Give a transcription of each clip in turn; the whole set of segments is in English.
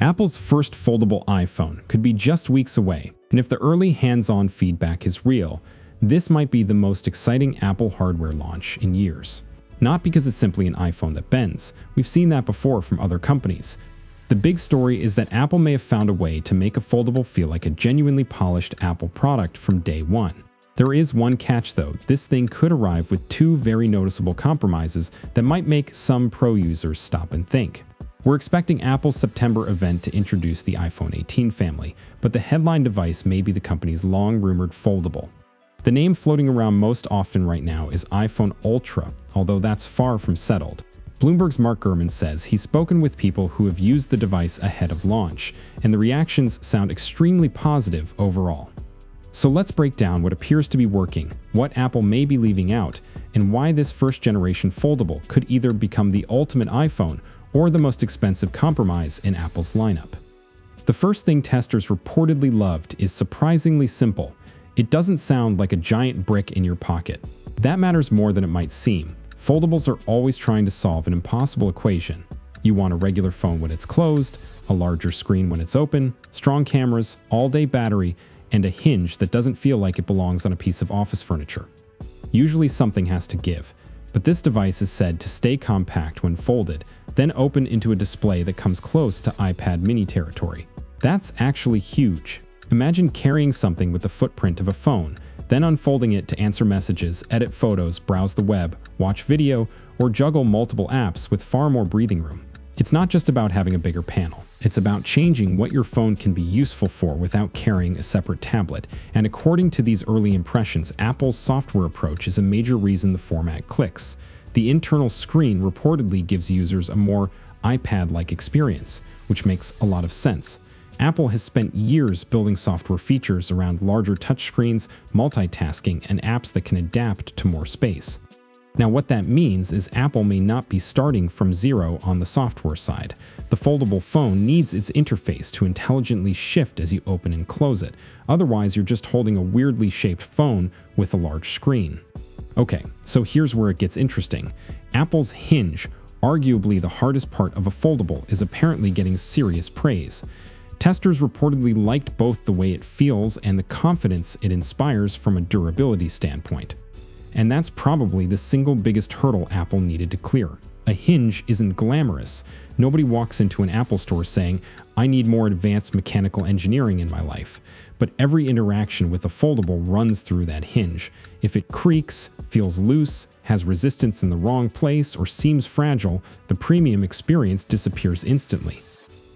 Apple's first foldable iPhone could be just weeks away, and if the early hands-on feedback is real, this might be the most exciting Apple hardware launch in years. Not because it's simply an iPhone that bends. We've seen that before from other companies. The big story is that Apple may have found a way to make a foldable feel like a genuinely polished Apple product from day one. There is one catch though. This thing could arrive with two very noticeable compromises that might make some pro users stop and think. We're expecting Apple's September event to introduce the iPhone 18 family, but the headline device may be the company's long-rumored foldable. The name floating around most often right now is iPhone Ultra, although that's far from settled. Bloomberg's Mark Gurman says he's spoken with people who have used the device ahead of launch, and the reactions sound extremely positive overall. So let's break down what appears to be working, what Apple may be leaving out, and why this first-generation foldable could either become the ultimate iPhone or the most expensive compromise in Apple's lineup. The first thing testers reportedly loved is surprisingly simple. It doesn't sound like a giant brick in your pocket. That matters more than it might seem. Foldables are always trying to solve an impossible equation. You want a regular phone when it's closed, a larger screen when it's open, strong cameras, all-day battery, and a hinge that doesn't feel like it belongs on a piece of office furniture. Usually something has to give, but this device is said to stay compact when folded, then open into a display that comes close to iPad mini territory. That's actually huge. Imagine carrying something with the footprint of a phone, then unfolding it to answer messages, edit photos, browse the web, watch video, or juggle multiple apps with far more breathing room. It's not just about having a bigger panel. It's about changing what your phone can be useful for without carrying a separate tablet. And according to these early impressions, Apple's software approach is a major reason the format clicks. The internal screen reportedly gives users a more iPad-like experience, which makes a lot of sense. Apple has spent years building software features around larger touchscreens, multitasking, and apps that can adapt to more space. Now, what that means is Apple may not be starting from zero on the software side. The foldable phone needs its interface to intelligently shift as you open and close it. Otherwise, you're just holding a weirdly shaped phone with a large screen. Okay, so here's where it gets interesting. Apple's Hinge, arguably the hardest part of a foldable, is apparently getting serious praise. Testers reportedly liked both the way it feels and the confidence it inspires from a durability standpoint. And that's probably the single biggest hurdle Apple needed to clear. A hinge isn't glamorous. Nobody walks into an Apple store saying, "I need more advanced mechanical engineering in my life." But every interaction with a foldable runs through that hinge. If it creaks, feels loose, has resistance in the wrong place, or seems fragile, the premium experience disappears instantly.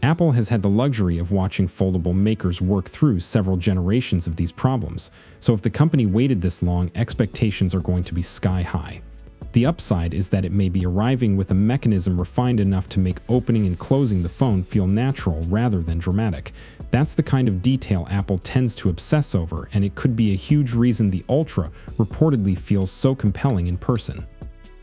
Apple has had the luxury of watching foldable makers work through several generations of these problems, so if the company waited this long, expectations are going to be sky high. The upside is that it may be arriving with a mechanism refined enough to make opening and closing the phone feel natural rather than dramatic. That's the kind of detail Apple tends to obsess over, and it could be a huge reason the Ultra reportedly feels so compelling in person.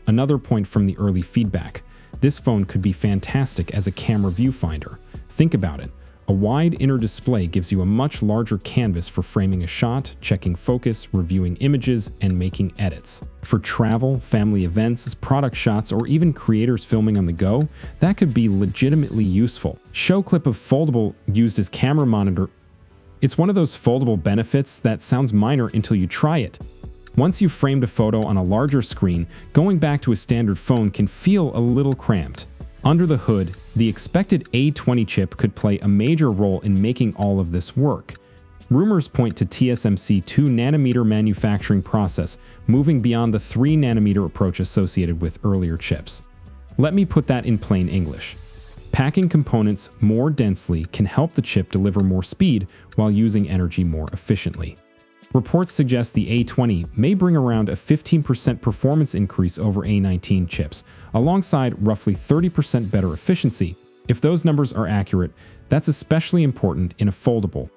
Another point from the early feedback: this phone could be fantastic as a camera viewfinder. Think about it. A wide inner display gives you a much larger canvas for framing a shot, checking focus, reviewing images, and making edits. For travel, family events, product shots, or even creators filming on the go, that could be legitimately useful. Show clip of foldable used as camera monitor. It's one of those foldable benefits that sounds minor until you try it. Once you've framed a photo on a larger screen, going back to a standard phone can feel a little cramped. Under the hood, the expected A20 chip could play a major role in making all of this work. Rumors point to TSMC 2nm manufacturing process, moving beyond the 3nm approach associated with earlier chips. Let me put that in plain English. Packing components more densely can help the chip deliver more speed while using energy more efficiently. Reports suggest the A20 may bring around a 15% performance increase over A19 chips, alongside roughly 30% better efficiency. If those numbers are accurate, that's especially important in a foldable.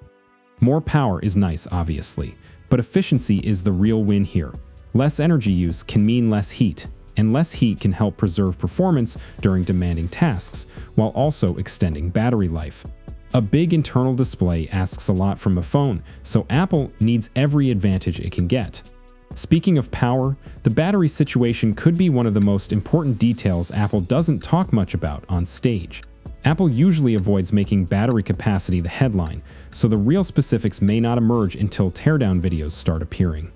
More power is nice, obviously, but efficiency is the real win here. Less energy use can mean less heat, and less heat can help preserve performance during demanding tasks, while also extending battery life. A big internal display asks a lot from a phone, so Apple needs every advantage it can get. Speaking of power, the battery situation could be one of the most important details Apple doesn't talk much about on stage. Apple usually avoids making battery capacity the headline, so the real specifics may not emerge until teardown videos start appearing.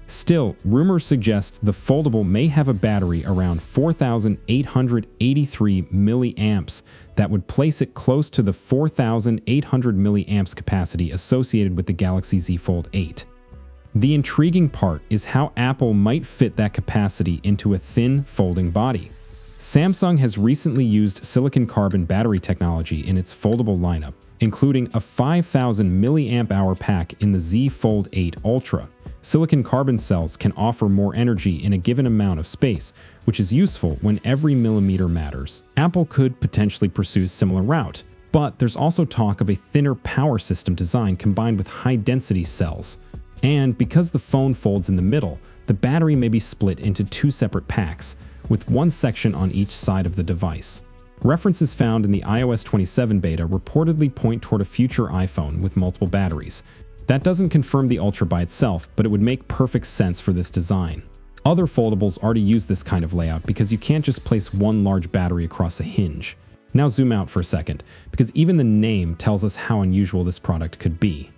Still, rumors suggest the Foldable may have a battery around 4,883 milliamps that would place it close to the 4,800 milliamps capacity associated with the Galaxy Z Fold 8. The intriguing part is how Apple might fit that capacity into a thin, folding body. Samsung has recently used silicon carbon battery technology in its foldable lineup, including a 5,000 mAh pack in the Z Fold 8 Ultra. Silicon carbon cells can offer more energy in a given amount of space, which is useful when every millimeter matters. Apple could potentially pursue a similar route, but there's also talk of a thinner power system design combined with high-density cells. And because the phone folds in the middle, the battery may be split into two separate packs, with one section on each side of the device. References found in the iOS 27 beta reportedly point toward a future iPhone with multiple batteries. That doesn't confirm the Ultra by itself, but it would make perfect sense for this design. Other foldables already use this kind of layout because you can't just place one large battery across a hinge. Now zoom out for a second, because even the name tells us how unusual this product could be.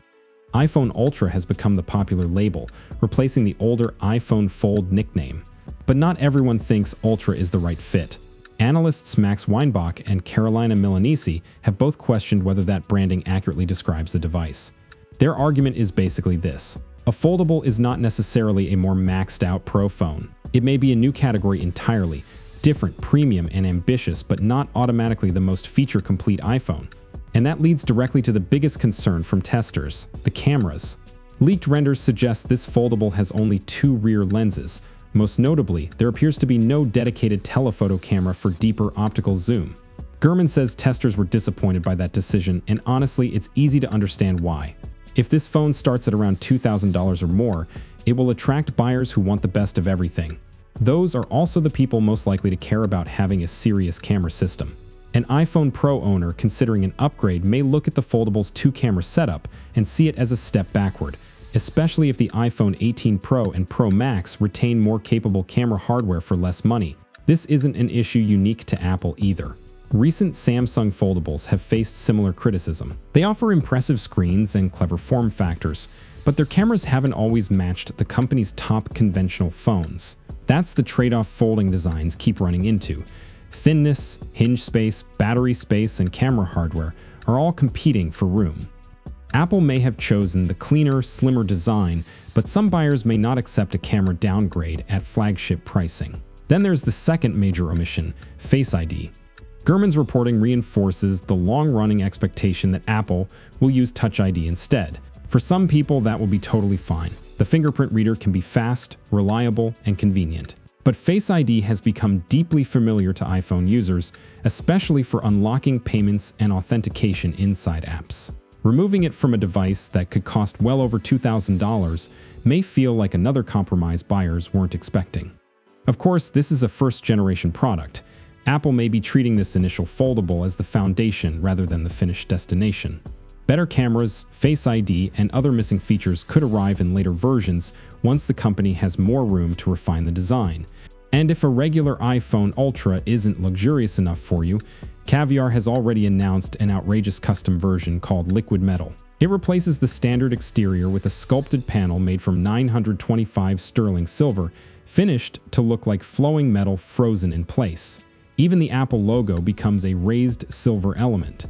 iPhone Ultra has become the popular label, replacing the older iPhone Fold nickname. But not everyone thinks Ultra is the right fit. Analysts Max Weinbach and Carolina Milanese have both questioned whether that branding accurately describes the device. Their argument is basically this: a foldable is not necessarily a more maxed out Pro phone. It may be a new category entirely, different, premium, and ambitious, but not automatically the most feature-complete iPhone. And that leads directly to the biggest concern from testers: the cameras. Leaked renders suggest this foldable has only two rear lenses. Most notably, there appears to be no dedicated telephoto camera for deeper optical zoom. Gurman says testers were disappointed by that decision, and honestly, it's easy to understand why. If this phone starts at around $2,000 or more, it will attract buyers who want the best of everything. Those are also the people most likely to care about having a serious camera system. An iPhone Pro owner considering an upgrade may look at the foldable's two-camera setup and see it as a step backward, especially if the iPhone 18 Pro and Pro Max retain more capable camera hardware for less money. This isn't an issue unique to Apple either. Recent Samsung foldables have faced similar criticism. They offer impressive screens and clever form factors, but their cameras haven't always matched the company's top conventional phones. That's the trade-off folding designs keep running into. Thinness, hinge space, battery space, and camera hardware are all competing for room. Apple may have chosen the cleaner, slimmer design, but some buyers may not accept a camera downgrade at flagship pricing. Then there's the second major omission: Face ID. Gurman's reporting reinforces the long-running expectation that Apple will use Touch ID instead. For some people, that will be totally fine. The fingerprint reader can be fast, reliable, and convenient. But Face ID has become deeply familiar to iPhone users, especially for unlocking payments and authentication inside apps. Removing it from a device that could cost well over $2,000 may feel like another compromise buyers weren't expecting. Of course, this is a first-generation product. Apple may be treating this initial foldable as the foundation rather than the finished destination. Better cameras, Face ID, and other missing features could arrive in later versions once the company has more room to refine the design. And if a regular iPhone Ultra isn't luxurious enough for you, Caviar has already announced an outrageous custom version called Liquid Metal. It replaces the standard exterior with a sculpted panel made from 925 sterling silver, finished to look like flowing metal frozen in place. Even the Apple logo becomes a raised silver element.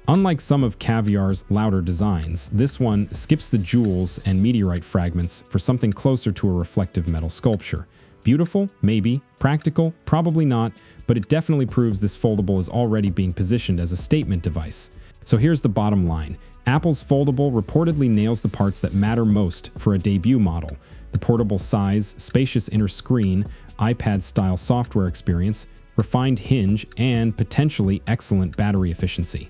Unlike some of Caviar's louder designs, this one skips the jewels and meteorite fragments for something closer to a reflective metal sculpture. Beautiful? Maybe. Practical? Probably not, but it definitely proves this foldable is already being positioned as a statement device. So here's the bottom line. Apple's foldable reportedly nails the parts that matter most for a debut model: the portable size, spacious inner screen, iPad-style software experience, refined hinge, and potentially excellent battery efficiency.